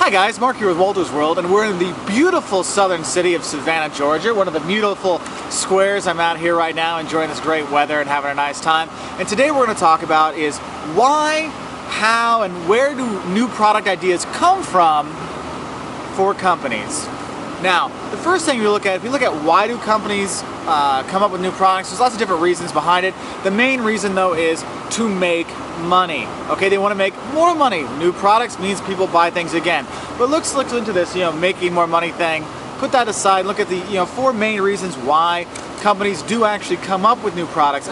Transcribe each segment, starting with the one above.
Hi guys, Mark here with Wolters World, and we're in the beautiful southern city of Savannah, Georgia, one of the beautiful squares. I'm out here right now enjoying this great weather and having a nice time. And today we're going to talk about is why, how, and where do new product ideas come from for companies. Now, the first thing we look at, if you look at why do companies come up with new products, there's lots of different reasons behind it. The main reason though is to make money. Okay, they want to make more money. New products means people buy things again. But let's look into this, making more money thing. Put that aside. Look at the, four main reasons why companies do actually come up with new products.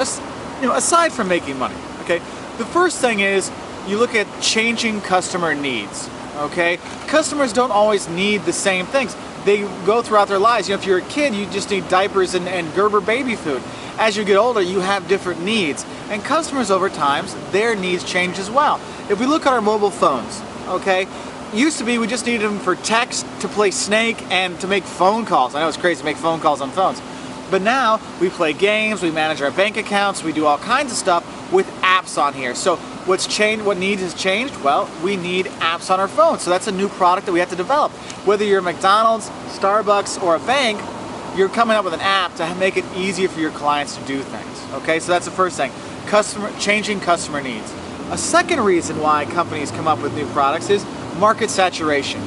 Aside from making money. Okay, the first thing is you look at changing customer needs. Okay, customers don't always need the same things. They go throughout their lives. If you're a kid, you just need diapers and Gerber baby food. As you get older, you have different needs. And customers over time, their needs change as well. If we look at our mobile phones, okay, used to be we just needed them for text, to play Snake, and to make phone calls. I know it's crazy to make phone calls on phones. But now we play games, we manage our bank accounts, we do all kinds of stuff with apps on here. So what's changed, what needs has changed? Well, we need apps on our phones. So that's a new product that we have to develop. Whether you're McDonald's, Starbucks, or a bank, you're coming up with an app to make it easier for your clients to do things. Okay, so that's the first thing. Changing customer needs. A second reason why companies come up with new products is market saturation.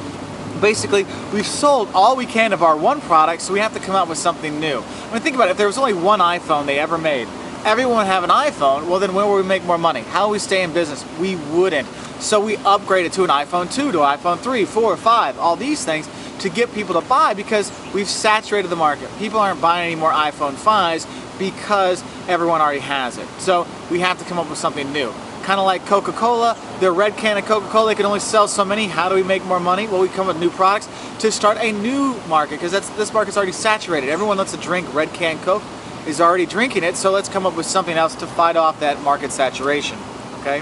Basically, we've sold all we can of our one product, so we have to come out with something new. I mean, think about it. If there was only one iPhone they ever made, everyone would have an iPhone, well then where would we make more money? How would we stay in business? We wouldn't. So we upgraded to an iPhone 2, to an iPhone 3, 4, 5, all these things to get people to buy because we've saturated the market. People aren't buying any more iPhone 5s because everyone already has it. So we have to come up with something new. Kind of like Coca-Cola, their red can of Coca-Cola, they can only sell so many. How do we make more money? Well, we come with new products to start a new market because this market's already saturated. Everyone that's to drink red can Coke is already drinking it, so let's come up with something else to fight off that market saturation, okay?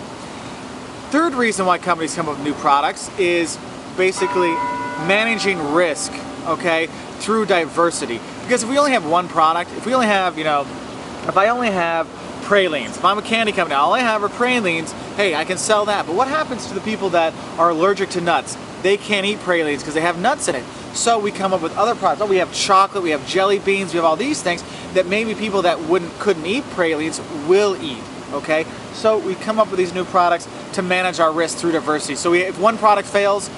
Third reason why companies come up with new products is basically managing risk, okay, through diversity. Because if we only have one product, if we only have, if I only have pralines. If I'm a candy company, all I have are pralines, hey, I can sell that. But what happens to the people that are allergic to nuts? They can't eat pralines because they have nuts in it. So we come up with other products. Oh, we have chocolate, we have jelly beans, we have all these things that maybe people that couldn't eat pralines will eat, okay? So we come up with these new products to manage our risk through diversity. So if one product fails,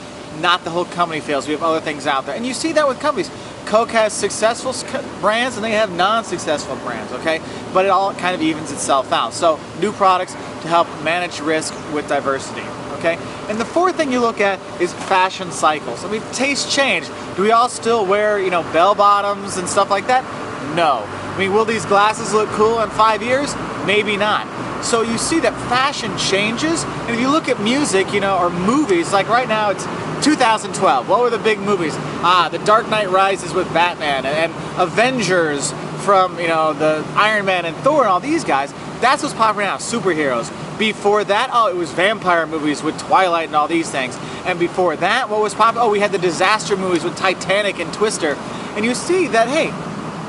not the whole company fails. We have other things out there. And you see that with companies. Coke has successful brands and they have non-successful brands, okay? But it all kind of evens itself out. So new products to help manage risk with diversity, okay? And the fourth thing you look at is fashion cycles. I mean, tastes change. Do we all still wear, bell bottoms and stuff like that? No. I mean, will these glasses look cool in 5 years? Maybe not. So you see that fashion changes, and if you look at music, or movies, like right now it's 2012. What were the big movies? The Dark Knight Rises with Batman, and Avengers from, the Iron Man and Thor and all these guys. That's what's popular now, superheroes. Before that, it was vampire movies with Twilight and all these things. And before that, what was popular? Oh, we had the disaster movies with Titanic and Twister. And you see that, hey,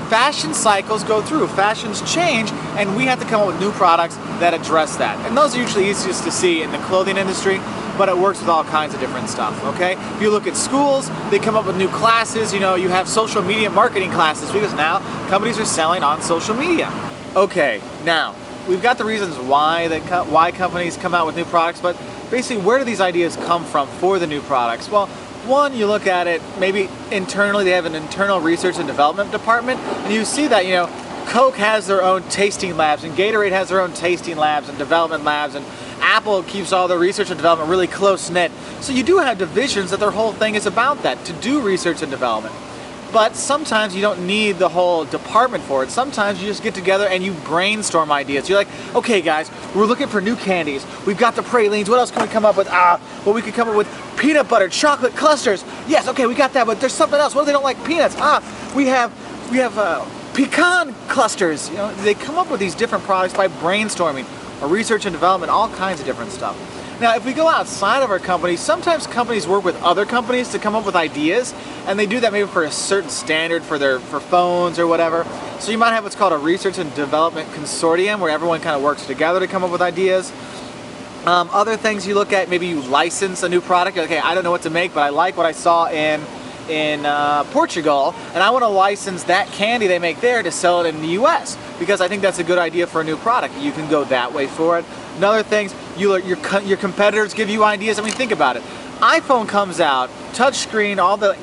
fashion cycles go through, fashions change, and we have to come up with new products that address that. And those are usually easiest to see in the clothing industry, but it works with all kinds of different stuff, okay? If you look at schools, they come up with new classes, you have social media marketing classes because now companies are selling on social media. Okay, now, we've got the reasons why companies come out with new products, but basically where do these ideas come from for the new products? Well, one, you look at it, maybe internally they have an internal research and development department, and you see that, Coke has their own tasting labs, and Gatorade has their own tasting labs and development labs, and Apple keeps all the research and development really close-knit. So you do have divisions that their whole thing is about that, to do research and development. But sometimes you don't need the whole department for it. Sometimes you just get together and you brainstorm ideas. You're like, okay guys, we're looking for new candies. We've got the pralines. What else can we come up with? Well, we could come up with peanut butter, chocolate clusters. Yes, okay, we got that, but there's something else. What if they don't like peanuts? We have pecan clusters. They come up with these different products by brainstorming, or research and development, all kinds of different stuff. Now, if we go outside of our company, sometimes companies work with other companies to come up with ideas, and they do that maybe for a certain standard for phones or whatever. So you might have what's called a research and development consortium, where everyone kind of works together to come up with ideas. Other things you look at, maybe you license a new product. Okay, I don't know what to make, but I like what I saw in Portugal, and I want to license that candy they make there to sell it in the US, because I think that's a good idea for a new product. You can go that way for it. Another things, your competitors give you ideas. I mean, think about it. iPhone comes out, touchscreen, all the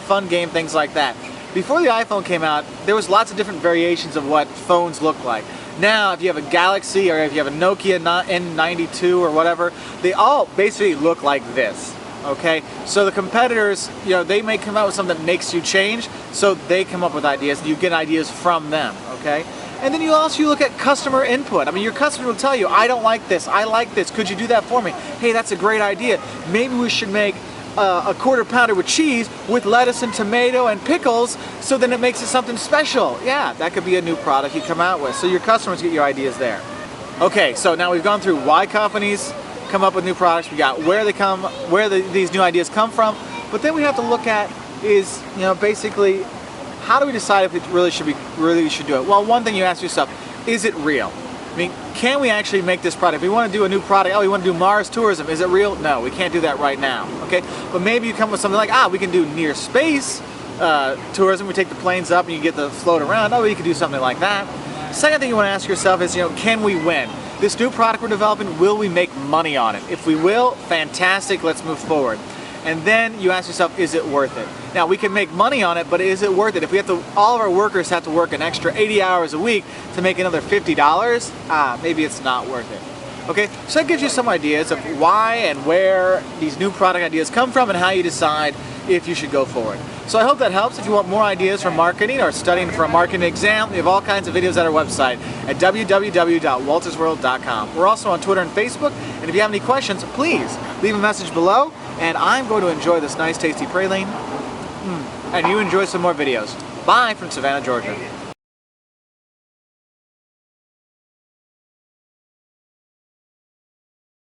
fun game things like that. Before the iPhone came out, there was lots of different variations of what phones look like. Now, if you have a Galaxy or if you have a Nokia N92 or whatever, they all basically look like this. Okay, so the competitors, you know, they may come out with something that makes you change, so they come up with ideas, and you get ideas from them. Okay, and then you look at customer input. I mean, your customer will tell you, I don't like this, I like this, could you do that for me? Hey, that's a great idea. Maybe we should make a quarter pounder with cheese with lettuce and tomato and pickles, so then it makes it something special. Yeah, that could be a new product you come out with. So your customers get your ideas there. Okay, so now we've gone through why companies come up with new products. We got where they come, these new ideas come from, but then we have to look at is, you know, basically, how do we decide if it really should do it? Well, one thing you ask yourself, is it real? I mean, can we actually make this product? If we want to do a new product, oh, we want to do Mars tourism, is it real? No, we can't do that right now, okay? But maybe you come with something like, we can do near space tourism. We take the planes up and you get to float around. Oh, you could do something like that. Second thing you want to ask yourself is, you know, can we win? This new product we're developing, will we make money on it? If we will, fantastic, let's move forward. And then you ask yourself, is it worth it? Now, we can make money on it, but is it worth it? If we have to, all of our workers have to work an extra 80 hours a week to make another $50, maybe it's not worth it. Okay, so that gives you some ideas of why and where these new product ideas come from and how you decide if you should go forward. So I hope that helps. If you want more ideas for marketing or studying for a marketing exam, we have all kinds of videos at our website at www.woltersworld.com. We're also on Twitter and Facebook, and if you have any questions, please leave a message below, and I'm going to enjoy this nice tasty praline, and you enjoy some more videos. Bye from Savannah, Georgia.